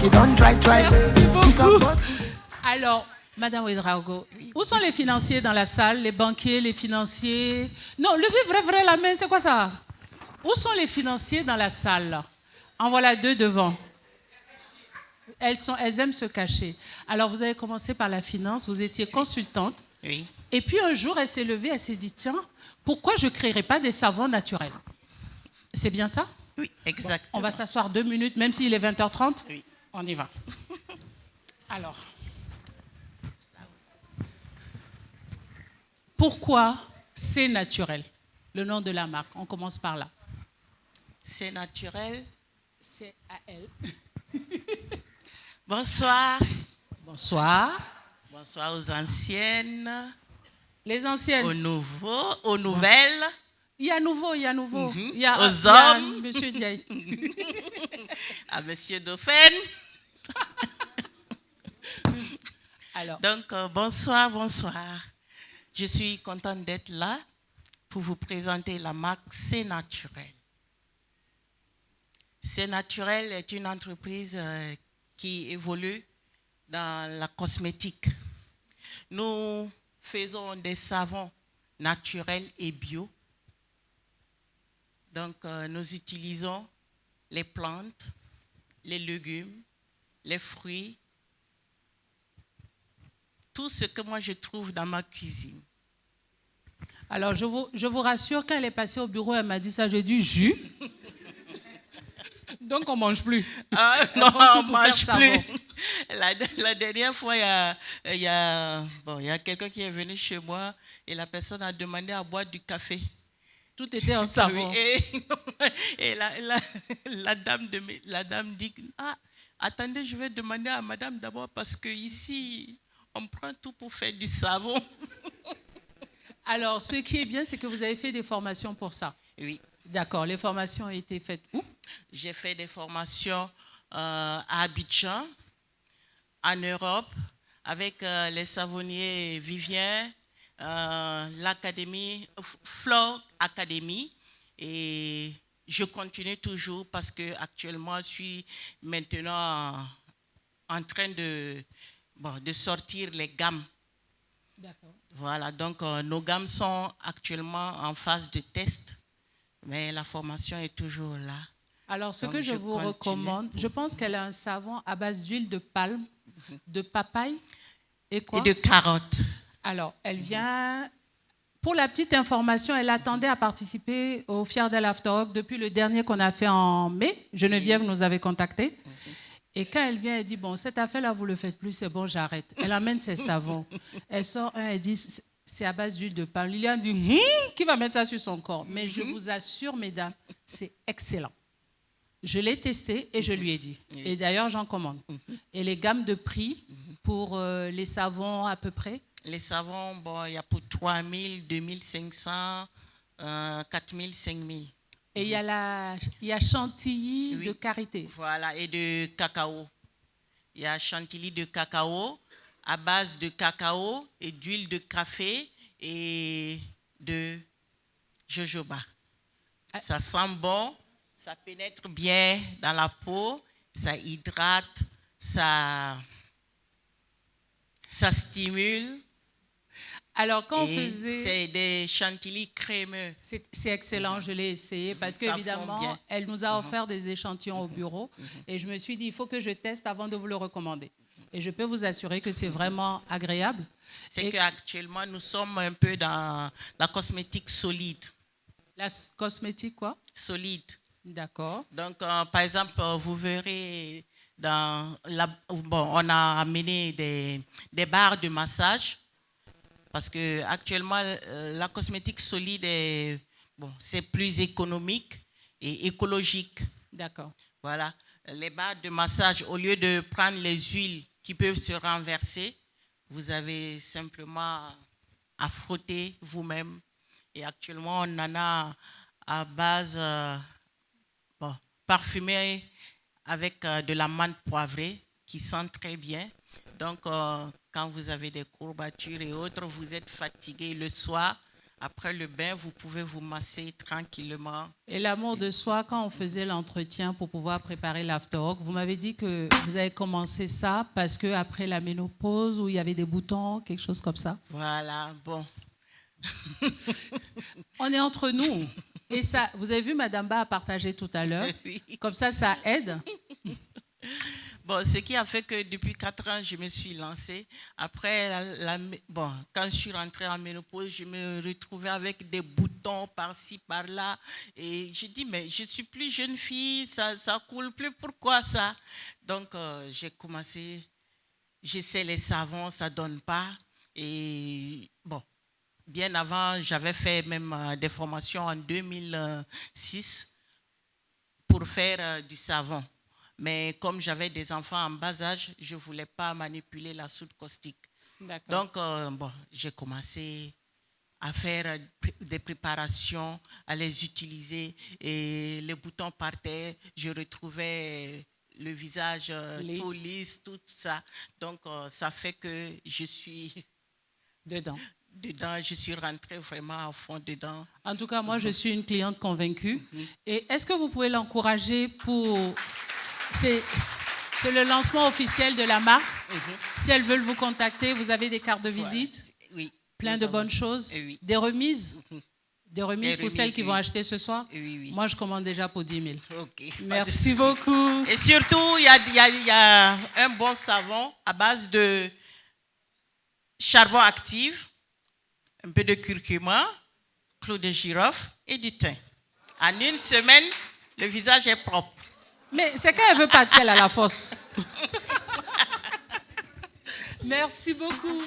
You don't try. Merci beaucoup. Alors, Madame Ouedraogo, où sont les financiers dans la salle? Les banquiers, les financiers? Non, levez vrai la main, c'est quoi ça? Où sont les financiers dans la salle? En voilà deux devant. Elles aiment se cacher. Alors, vous avez commencé par la finance, vous étiez consultante. Oui. Et puis un jour, elle s'est levée, elle s'est dit, tiens, pourquoi je ne créerais pas des savons naturels? C'est bien ça? Oui, exactement. Bon, on va s'asseoir 2 minutes, même s'il est 20h30. Oui. On y va. Alors, pourquoi c'est naturel? Le nom de la marque, on commence par là. C'est naturel. C'est à elle. Bonsoir. Bonsoir. Bonsoir aux anciennes. Les anciennes. Aux nouveaux, aux nouvelles. Il y a nouveau. Mm-hmm. Il y a, aux hommes. Monsieur Ndiaye. À Monsieur Dauphin. Alors. Donc, bonsoir. Je suis contente d'être là pour vous présenter la marque C'est Naturel. C'est Naturel est une entreprise qui évolue dans la cosmétique. Nous faisons des savons naturels et bio. Donc, nous utilisons les plantes, les légumes, les fruits, tout ce que moi je trouve dans ma cuisine. Alors, je vous rassure, quand elle est passée au bureau, elle m'a dit ça, j'ai du jus. Donc, on ne mange plus. Ah, non, on ne mange plus. Savon. La dernière fois, il y a quelqu'un qui est venu chez moi et la personne a demandé à boire du café. Tout était en savon. Et la dame dit, attendez, je vais demander à madame d'abord parce qu'ici, on prend tout pour faire du savon. Alors, ce qui est bien, c'est que vous avez fait des formations pour ça. Oui. D'accord. Les formations ont été faites où? J'ai fait des formations à Abidjan, en Europe, avec les savonniers Vivien, l'académie, Flore Academy. Et je continue toujours parce qu'actuellement, je suis maintenant en train de sortir les gammes. D'accord. Voilà, donc nos gammes sont actuellement en phase de test, mais la formation est toujours là. Alors, ce donc, que je vous recommande, je pense qu'elle a un savon à base d'huile de palme, de papaye et quoi? Et de carottes. Alors, elle vient... Pour la petite information, elle attendait à participer au Fiardel After Work depuis le dernier qu'on a fait en mai. Geneviève nous avait contactés. Et quand elle vient, elle dit, bon, cette affaire-là, vous ne le faites plus, c'est bon, j'arrête. Elle amène ses savons. Elle sort un, elle dit, c'est à base d'huile de palme. Liliane dit, qui va mettre ça sur son corps? Mais je vous assure, mesdames, c'est excellent. Je l'ai testé et je lui ai dit. Et d'ailleurs, j'en commande. Et les gammes de prix pour les savons à peu près? Les savons, il y a pour 3 000, 2 500, 4 000, 5 000. Et il y a chantilly de karité. Voilà, et de cacao. Il y a chantilly de cacao, à base de cacao et d'huile de café et de jojoba. Ça sent bon, ça pénètre bien dans la peau, ça hydrate, ça stimule. Alors, quand on faisait... C'est des chantilly crémeux. C'est excellent, je l'ai essayé parce qu'évidemment, elle nous a offert des échantillons au bureau et je me suis dit, il faut que je teste avant de vous le recommander. Et je peux vous assurer que c'est vraiment agréable. C'est qu'actuellement, nous sommes un peu dans la cosmétique solide. La cosmétique quoi? Solide. D'accord. Donc, par exemple, vous verrez, on a amené des barres de massage. Parce qu'actuellement, la cosmétique solide, c'est plus économique et écologique. D'accord. Voilà. Les barres de massage, au lieu de prendre les huiles qui peuvent se renverser, vous avez simplement à frotter vous-même. Et actuellement, on en a à base parfumée avec de la menthe poivrée qui sent très bien. Donc, quand vous avez des courbatures et autres, vous êtes fatigué le soir, Après le bain, vous pouvez vous masser tranquillement. Et l'amour de soi, quand on faisait l'entretien pour pouvoir préparer l'after-work, vous m'avez dit que vous avez commencé ça parce qu'après la ménopause, où il y avait des boutons, quelque chose comme ça. Voilà, bon. On est entre nous. Et ça, vous avez vu, Madame Ba a partagé tout à l'heure. Oui. Comme ça aide. Bon, ce qui a fait que depuis 4 ans, je me suis lancée. Après, quand je suis rentrée en ménopause, je me retrouvais avec des boutons par-ci, par-là. Et je dis, mais je suis plus jeune fille, ça coule plus, pourquoi ça? Donc, j'ai commencé, j'essaie les savons, ça ne donne pas. Et bon, bien avant, j'avais fait même des formations en 2006 pour faire du savon. Mais comme j'avais des enfants en bas âge, je ne voulais pas manipuler la soude caustique. Donc, j'ai commencé à faire des préparations, à les utiliser. Et les boutons partaient, je retrouvais le visage tout lisse, tout ça. Donc, ça fait que je suis dedans, je suis rentrée vraiment à fond dedans. En tout cas, moi, je suis une cliente convaincue. Et est-ce que vous pouvez l'encourager pour... C'est le lancement officiel de la marque. Si elles veulent vous contacter, vous avez des cartes de visite, oui, plein de bonnes choses, des remises. Des remises pour celles qui vont acheter ce soir. Oui. Moi, je commande déjà pour 10 000. Okay, merci beaucoup. Et surtout, il y a un bon savon à base de charbon actif, un peu de curcuma, clou de girofle et du thym. En une semaine, le visage est propre. Mais c'est quand elle veut partir à la fosse. Merci beaucoup.